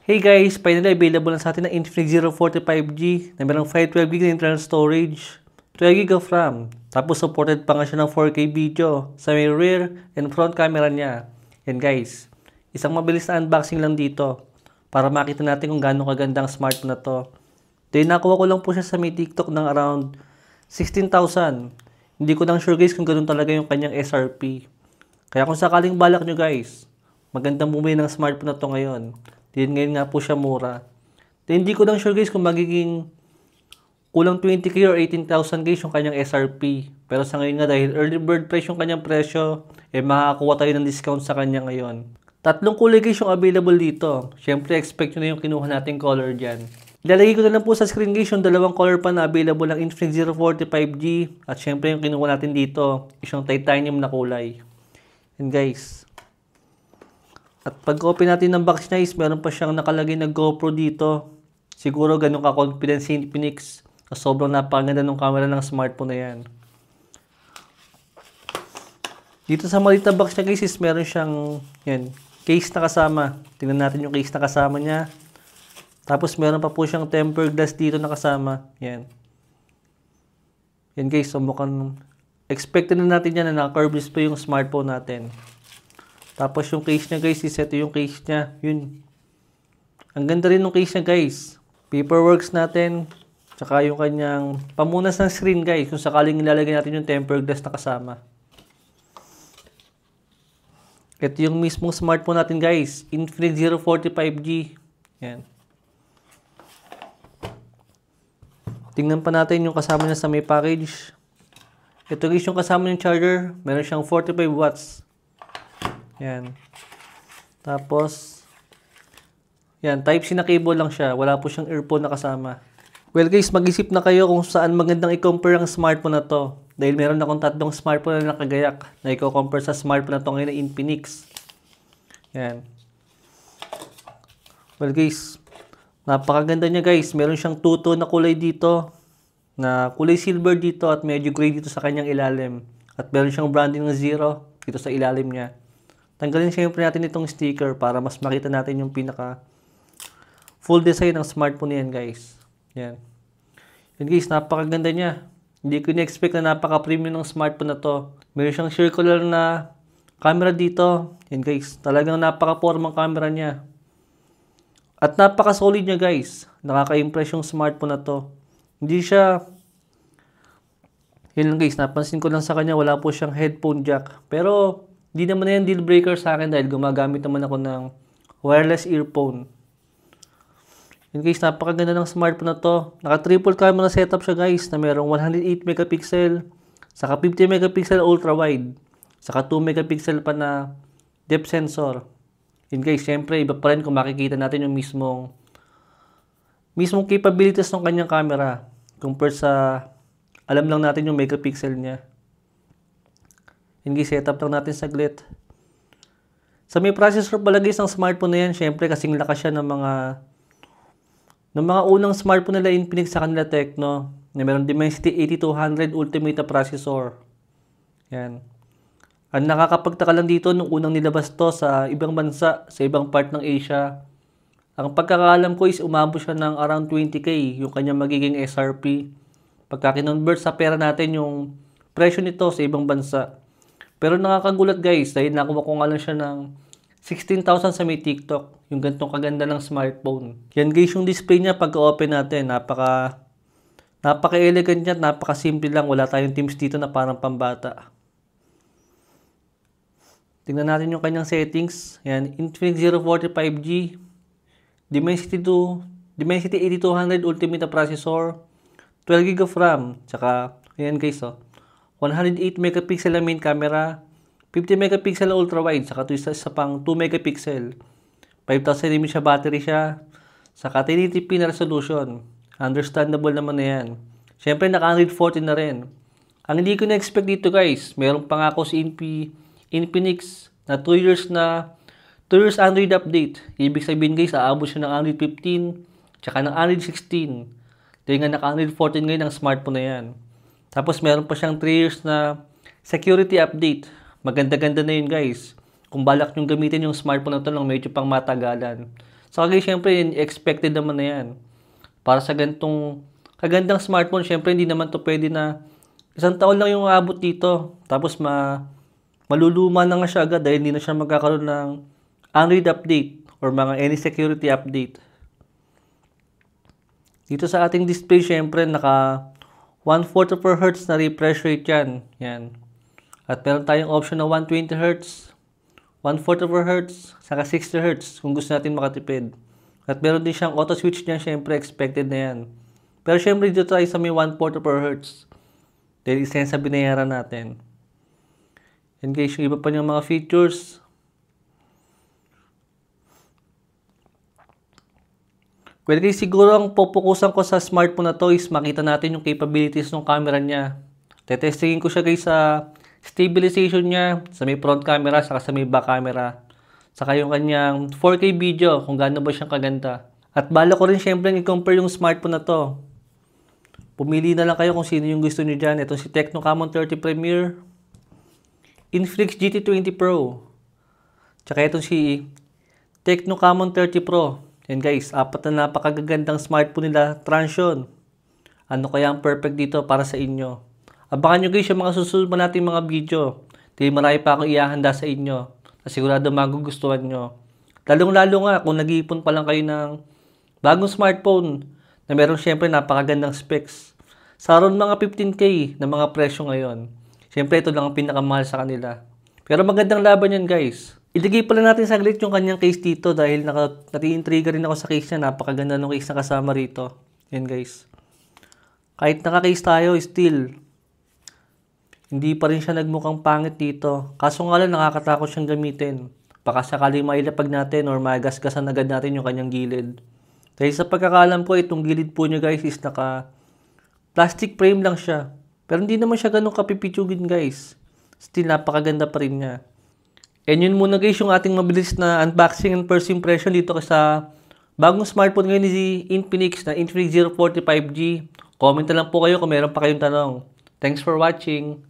Hey guys, finally available na sa atin ang Infinix Zero 45G na merong 512GB na internal storage, 12GB of RAM, tapos supported pa nga siya ng 4K video sa may rear and front camera niya. Yan guys, isang mabilis na unboxing lang dito para makita natin kung gaano kaganda ang smartphone na to. Then nakuha ko lang po siya sa may TikTok ng around 16,000. Hindi ko lang sure guys kung ganoon talaga yung kanyang SRP. Kaya kung sakaling balak nyo guys, magandang bumili ng smartphone na to ngayon. Then ngayon nga po siya mura. Then hindi ko lang sure guys kung magiging kulang 20k or 18,000 guys yung kanyang SRP. Pero sa ngayon nga dahil early bird price yung kanyang presyo, makakakuha tayo ng discount sa kanya ngayon. Tatlong kulay guys yung available dito. Siyempre expect nyo na yung kinuha nating color dyan. Ilalagay ko na lang po sa screen guys yung dalawang color pa na available ng Infinix Zero 45G. At siyempre yung kinuha natin dito is yung titanium na kulay. And guys, at pag-open natin ng box niya is meron pa siyang nakalagay na GoPro dito. Siguro ganun ka-confident si Infinix na sobrang napakaganda ng camera ng smartphone na yan. Dito sa maliit na box niya guys is meron siyang case na kasama. Tingnan natin yung case na kasama niya. Tapos meron pa po siyang tempered glass dito na kasama. Yan guys, so mukhang expected na natin yan na naka-curve display yung smartphone natin. Tapos yung case niya guys, ito yung case niya. Yun. Ang ganda rin ng case niya guys. Paperworks natin. Tsaka yung kanyang pamunas ng screen guys. Kung sakaling ilalagay natin yung tempered glass na kasama. Ito yung mismong smartphone natin guys. Infinix Zero 45G. Yan. Tingnan pa natin yung kasama niya sa may package. Ito guys yung kasama yung charger. Meron siyang 45 watts. Yan. Tapos, Type-C na cable lang siya. Wala po siyang earphone na kasama. Well guys, mag-isip na kayo kung saan magandang i-compare ang smartphone na to. Dahil meron akong tatlong smartphone na nakagayak na i-compare sa smartphone na to ngayon na Infinix. Yan. Well guys, napakaganda niya guys. Meron siyang two-tone na kulay dito. Na kulay silver dito at medyo gray dito sa kanyang ilalim. At meron siyang branding ng Zero dito sa ilalim niya. Tanggalin siyempre natin itong sticker para mas makita natin yung pinaka full design ng smartphone niyan guys. Yan. Yan guys, napakaganda niya. Hindi ko na-expect na napaka-premium ng smartphone na to. Meron siyang circular na camera dito. Yan guys, talagang napaka-formang camera niya. At napaka-solid niya guys. Nakaka-impress yung smartphone na to. Hindi siya... Yun lang guys, napansin ko lang sa kanya, wala po siyang headphone jack. Pero... Hindi naman na yan deal breaker sa akin dahil gumagamit naman ako ng wireless earphone. In case, napakaganda ng smartphone na to. Naka triple camera setup siya guys na merong 108 megapixel, saka 50 megapixel ultra wide, saka 2 megapixel pa na depth sensor. In case, syempre iba pa rin kung makikita natin yung mismong capabilities ng kanyang camera compared sa alam lang natin yung megapixel niya. Hindi setup lang natin saglit. Sa may processor pala guys ng smartphone na yan, syempre kasing lakas siya ng mga unang smartphone nila Infinix sa kanila Tecno na meron Dimensity 8200 Ultimate processor. Yan. Ang nakakapagtaka lang dito nung unang nilabas to sa ibang bansa, sa ibang part ng Asia. Ang pagkakaalam ko is umabot siya ng around 20k yung kanyang magiging SRP. Pagka kinonvert sa pera natin yung presyo nito sa ibang bansa. Pero nakakagulat guys, dahil nakuha ko nga lang siya ng 16,000 sa may TikTok. Yung gantong kaganda ng smartphone. Yan guys yung display niya pagka-open natin. Napaka-elegant niya at napaka-simple lang. Wala tayong themes dito na parang pambata. Tingnan natin yung kanyang settings. Yan, Infinix Zero 45G. Dimensity 8200 Ultimate processor. 12GB of RAM. Tsaka, yan guys 108 megapixel na main camera, 50 megapixel ultra wide, saka isa pang 2 megapixel. 5,000 mAh battery siya, saka 1080p na resolution. Understandable naman na yan. Siyempre naka Android 14 na rin. Ang hindi ko na-expect dito guys, meron pa nga ako si Infinix na 2 years Android update. Ibig sabihin guys, aabot siya ng Android 15, tsaka ng Android 16. Dahil nga naka Android 14 ngayon ang smartphone na yan. Tapos meron pa siyang 3 years na security update. Maganda-ganda na yun guys. Kung balak nyo gamitin yung smartphone na ito lang medyo pang matagalan. Saka guys, syempre, expected naman na yan. Para sa ganitong kagandang smartphone, syempre, hindi naman to pwede na isang taon lang yung aabot dito. Tapos, maluluma na nga siya agad dahil hindi na siya magkakaroon ng Android update or mga any security update. Dito sa ating display, syempre, naka 144 Hz na refresh rate yan. Yan. At meron tayong option na 120 Hz, 144 Hz, saka 60 Hz kung gusto natin makatipid. At meron din siyang auto switch niya, syempre expected na yan. Pero syempre dito tayo sa may 144 Hz. Dahil isa yan sa binayaran natin. And guys, yung iba pa niyang mga features. Well guys, siguro ang pupukusan ko sa smartphone na to is makita natin yung capabilities ng camera niya. Tetestingin ko siya guys sa stabilization niya, sa may front camera, saka sa may back camera. Saka yung kanyang 4K video, kung gaano ba siyang kaganda. At bala ko rin syempre i-compare yung smartphone na to. Pumili na lang kayo kung sino yung gusto niyo dyan. Ito si Tecno Camon 30 Premier, Infinix GT20 Pro, tsaka ito si Tecno Camon 30 Pro. Yan guys, apat na napakagagandang smartphone nila, Transsion. Ano kaya ang perfect dito para sa inyo? Abangan nyo guys yung mga susunod pa natin mga video. Dahil marami pa akong ihahanda sa inyo na sigurado magugustuhan nyo. Lalong-lalo nga kung nag-iipon pa lang kayo ng bagong smartphone na meron syempre napakagandang specs. Sa around mga 15K na mga presyo ngayon. Syempre ito lang ang pinakamahal sa kanila. Pero magandang laban yan guys. Iligay pala natin saglit yung kanyang case dito dahil nati-intriga rin ako sa case niya. Napakaganda ng case na kasama rito. Yan guys. Kahit naka-case tayo, still hindi pa rin siya nagmukhang pangit dito. Kaso nga lang nakakatakot siyang gamitin. Baka sakaling mailapag natin or magasgasan agad natin yung kanyang gilid. Dahil sa pagkakalam ko, itong gilid po niya guys is naka plastic frame lang siya. Pero hindi naman siya ganun kapipitsugin guys. Still napakaganda pa rin niya. And yun muna guys yung ating mabilis na unboxing and first impression dito sa bagong smartphone ngayon ni Infinix na Infinix 045G. Comment na lang po kayo kung meron pa kayong tanong. Thanks for watching.